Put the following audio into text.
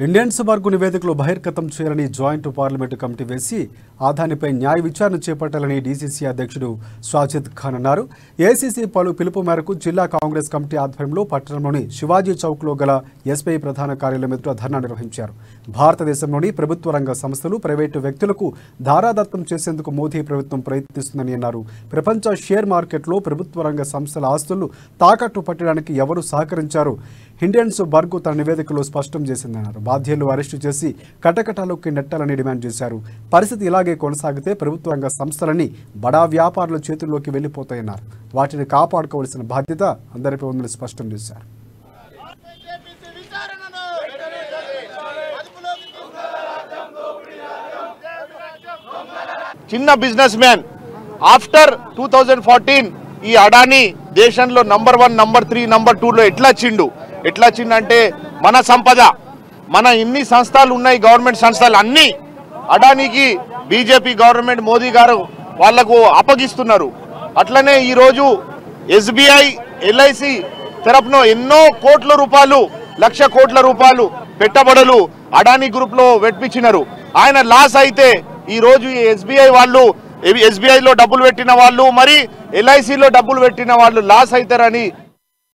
Indians వర్గ నివేదికలు బహిర్గతం చేయాలని జాయింట్ పార్లమెంటు కమిటీ వేసి దానిపై న్యాయ విచారణ చేపట్టాలని డీసీసీ అధ్యక్షుడు సాజిద్ ఖాన్ అన్నారు. ఏసీసీ పలు పిలుపు మేరకు జిల్లా కాంగ్రెస్ కమిటీ ఆధ్వర్యంలో పట్టణంలోని శివాజీ చౌక్లో గల ఎస్బీఐ ప్రధాన కార్యాలయం ఎదుట ధర్నా నిర్వహించారు. భారతదేశంలోని ప్రభుత్వ రంగ సంస్థలు ప్రైవేటు వ్యక్తులకు ధారాదత్తం చేసేందుకు మోదీ ప్రభుత్వం ప్రయత్నిస్తుందని అన్నారు. ప్రపంచ షేర్ మార్కెట్లో ప్రభుత్వ రంగ సంస్థల ఆస్తులు తాకట్టు పట్టడానికి ఎవరు సహకరించారు ఇండియన్స్ వర్గ తన నివేదికలో స్పష్టం చేసిందన్నారు. బాధ్యులు అరెస్టు చేసి కటకటాలోకి నెట్టాలని డిమాండ్ చేశారు. పరిస్థితి ఇలాగే కొనసాగితే ప్రభుత్వ రంగ సంస్థలన్నీ బడా వ్యాపారుల చేతుల్లోకి వెళ్లిపోతాయన్నారు. వాటిని కాపాడుకోవాల్సిన బాధ్యత అందరిపై ఉందని స్పష్టం చేశారు. చిన్న బిజినెస్ మ్యాన్ ఆఫ్టర్ 2014 ఈ అడానీ దేశంలో నంబర్ 1, నంబర్ 3, నంబర్ 2లో ఎట్లా చిండంటే మన సంపద, మన ఇన్ని సంస్థలు ఉన్నాయి, గవర్నమెంట్ సంస్థలు అన్నీ అడానీకి బీజేపీ గవర్నమెంట్ మోదీ గారు వాళ్లకు అప్పగిస్తున్నారు. అట్లనే ఈరోజు ఎస్బీఐ, ఎల్ఐసి తరపున ఎన్నో కోట్ల రూపాయలు, 1,00,000 కోట్ల రూపాయలు పెట్టుబడులు అడానీ గ్రూప్లో పెట్టించినారు. ఆయన లాస్ అయితే ఈరోజు ఈ ఎస్బీఐ వాళ్ళు, ఎస్బీఐలో డబ్బులు పెట్టిన వాళ్ళు, మరి ఎల్ఐసిలో డబ్బులు పెట్టిన వాళ్ళు లాస్ అవుతారని